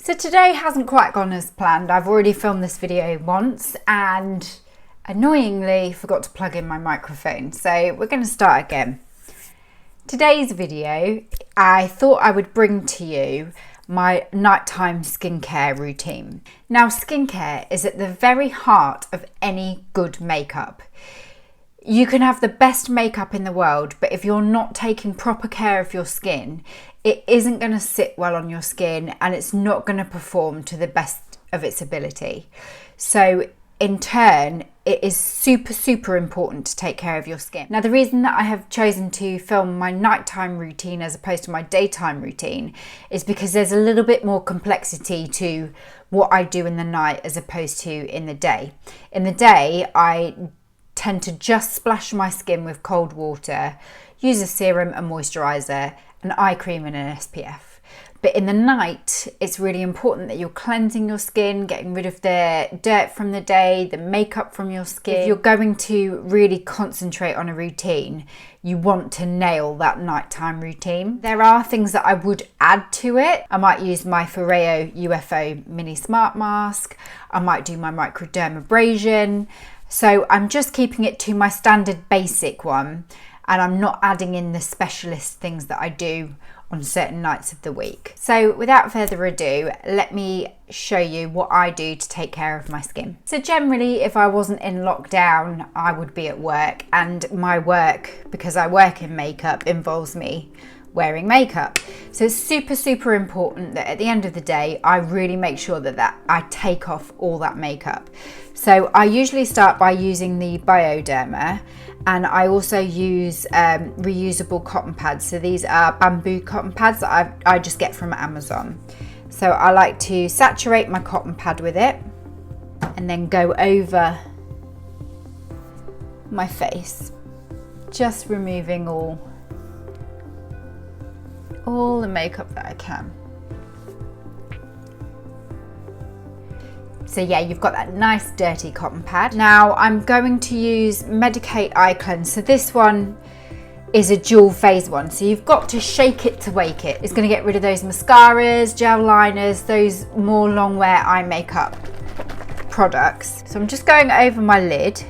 So today hasn't quite gone as planned. I've already filmed this video once and annoyingly forgot to plug in my microphone. So we're going to start again. Today's video, I thought I would bring to you my nighttime skincare routine. Now, skincare is at the very heart of any good makeup. You can have the best makeup in the world, but if you're not taking proper care of your skin, it isn't going to sit well on your skin and it's not going to perform to the best of its ability. So in turn, it is super important to take care of your skin. Now, the reason that I have chosen to film my nighttime routine as opposed to my daytime routine is because there's a little bit more complexity to what I do in the night as opposed to in the day. In the day, I tend to just splash my skin with cold water, use a serum, a moisturiser, an eye cream and an SPF. But in the night, it's really important that you're cleansing your skin, getting rid of the dirt from the day, the makeup from your skin. If you're going to really concentrate on a routine, you want to nail that nighttime routine. There are things that I would add to it. I might use my Foreo UFO Mini Smart Mask. I might do my microdermabrasion. So I'm just keeping it to my standard basic one, and I'm not adding in the specialist things that I do on certain nights of the week. So without further ado, let me show you what I do to take care of my skin. So generally, if I wasn't in lockdown, I would be at work, and my work, because I work in makeup, involves me wearing makeup. So it's super important that at the end of the day, I really make sure that I take off all that makeup. So I usually start by using the Bioderma, and I also use reusable cotton pads. So these are bamboo cotton pads that I just get from Amazon. So I like to saturate my cotton pad with it and then go over my face, just removing all the makeup that I can. So yeah, you've got that nice dirty cotton pad. Now I'm going to use Medik8 Eye Cleanse. So this one is a dual phase one. So you've got to shake it to wake it. It's going to get rid of those mascaras, gel liners, those more long wear eye makeup products. So I'm just going over my lid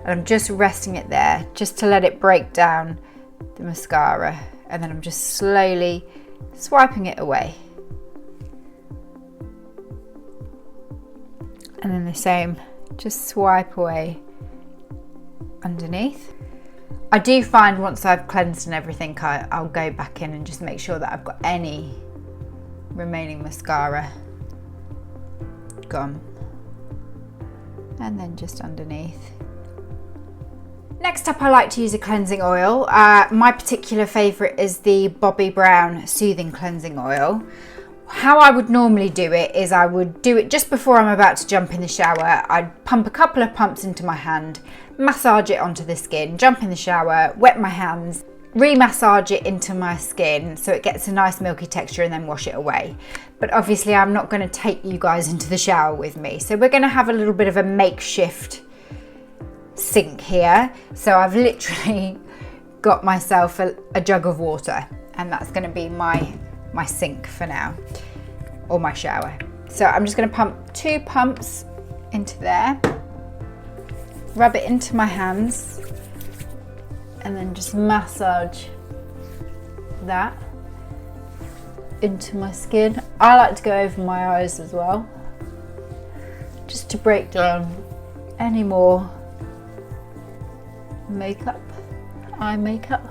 and I'm just resting it there just to let it break down the mascara. And then I'm just slowly swiping it away. And then the same, just swipe away underneath. I do find once I've cleansed and everything, I'll go back in and just make sure that I've got any remaining mascara gone. And then just underneath. Next up, I like to use a cleansing oil. My particular favourite is the Bobbi Brown Soothing Cleansing Oil. How I would normally do it is I would do it just before I'm about to jump in the shower. I'd pump a couple of pumps into my hand, massage it onto the skin, jump in the shower, wet my hands, re-massage it into my skin so it gets a nice milky texture, and then wash it away. But obviously I'm not going to take you guys into the shower with me. So we're going to have a little bit of a makeshift sink here. So I've literally got myself a jug of water, and that's going to be my sink for now, or my shower. So I'm just going to pump 2 pumps into there, rub it into my hands, and then just massage that into my skin. I like to go over my eyes as well, just to break down any more makeup, eye makeup.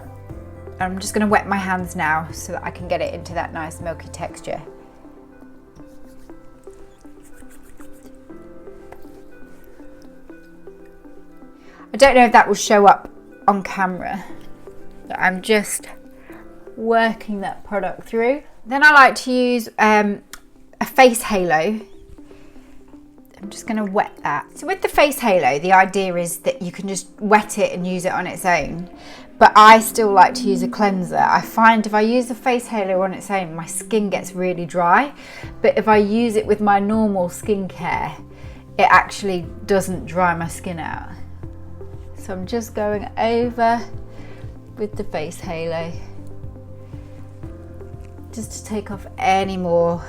I'm just going to wet my hands now so that I can get it into that nice milky texture. I don't know if that will show up on camera, but I'm just working that product through. Then I like to use a face halo. I'm just going to wet that. So with the face halo, the idea is that you can just wet it and use it on its own. But I still like to use a cleanser. I find if I use the face halo on its own, my skin gets really dry. But if I use it with my normal skincare, it actually doesn't dry my skin out. So I'm just going over with the face halo, just to take off any more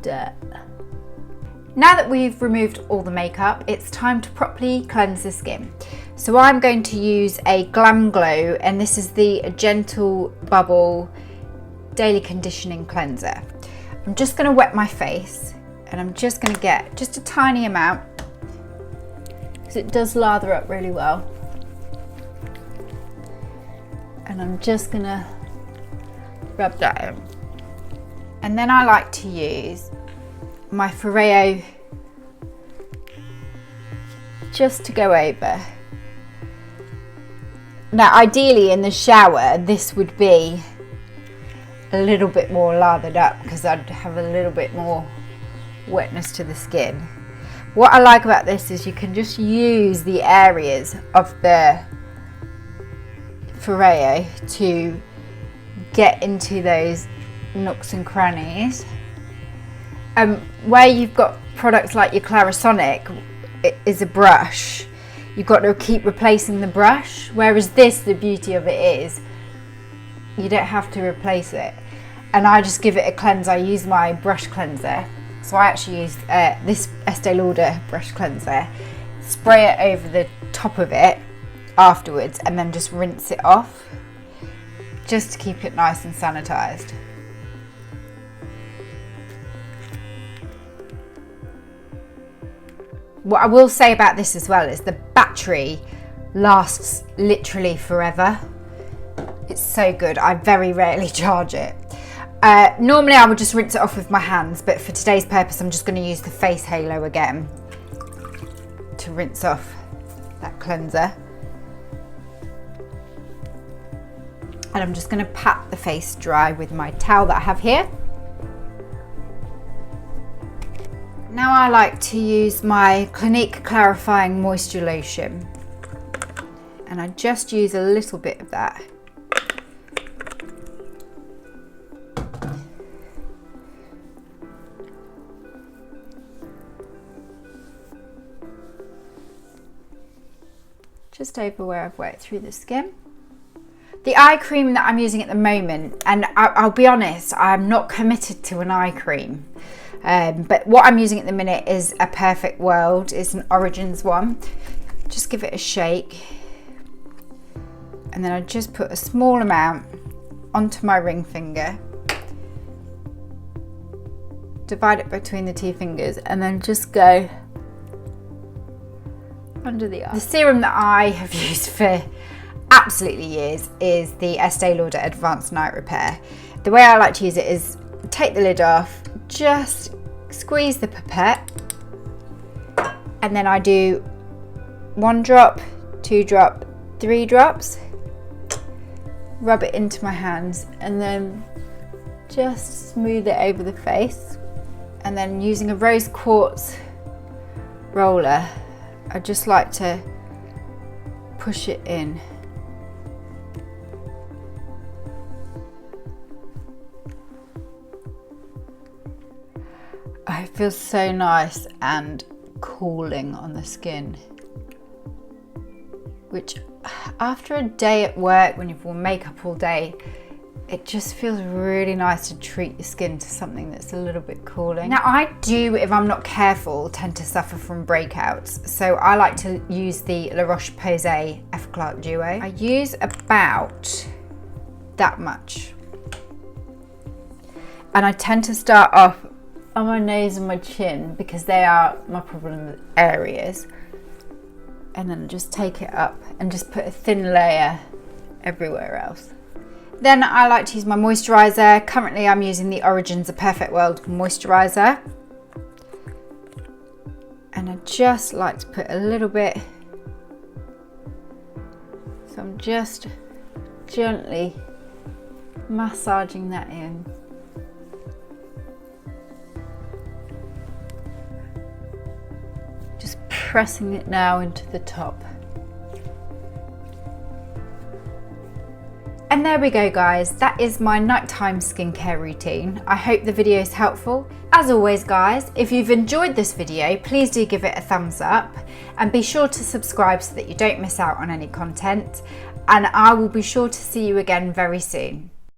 dirt. Now that we've removed all the makeup, it's time to properly cleanse the skin. So I'm going to use a Glam Glow, and this is the Gentle Bubble Daily Conditioning Cleanser. I'm just going to wet my face, and I'm just going to get just a tiny amount because it does lather up really well. And I'm just going to rub that in. And then I like to use my Foreo just to go over. Now ideally in the shower this would be a little bit more lathered up because I'd have a little bit more wetness to the skin. What I like about this is you can just use the areas of the Foreo to get into those nooks and crannies. Where you've got products like your Clarisonic, it is a brush. You've got to keep replacing the brush, whereas this, the beauty of it is you don't have to replace it. And I just give it a cleanse. I use my brush cleanser. So I actually use this Estée Lauder brush cleanser, spray it over the top of it afterwards, and then just rinse it off, just to keep it nice and sanitized. What I will say about this as well is the battery lasts literally forever. It's so good. I very rarely charge it. Normally I would just rinse it off with my hands, but for today's purpose I'm just going to use the face halo again to rinse off that cleanser. And I'm just going to pat the face dry with my towel that I have here. Now I like to use my Clinique Clarifying Moisture Lotion, and I just use a little bit of that. Just over where I've worked through the skin. The eye cream that I'm using at the moment, and I'll be honest, I'm not committed to an eye cream. But what I'm using at the minute is a Perfect World. It's an Origins one. Just give it a shake, and then I just put a small amount onto my ring finger, divide it between the two fingers, and then just go under the eye. The serum that I have used for absolutely years is the Estée Lauder Advanced Night Repair. The way I like to use it is take the lid off, just squeeze the pipette, and then I do 1 drop, 2 drop, 3 drops, rub it into my hands, and then just smooth it over the face. And then using a rose quartz roller, I just like to push it in. It feels so nice and cooling on the skin, which after a day at work when you've worn makeup all day, it just feels really nice to treat your skin to something that's a little bit cooling. Now I do, if I'm not careful, tend to suffer from breakouts, so I like to use the Roche-Posay Effaclar Duo. I use about that much, and I tend to start off on my nose and my chin because they are my problem areas, and then just take it up and just put a thin layer everywhere else. Then I like to use my moisturiser. Currently I'm using the Origins of Perfect World moisturiser, and I just like to put a little bit, so I'm just gently massaging that in. Just pressing it now into the top. And there we go guys, that is my nighttime skincare routine. I hope the video is helpful. As always guys, if you've enjoyed this video, please do give it a thumbs up and be sure to subscribe so that you don't miss out on any content, and I will be sure to see you again very soon.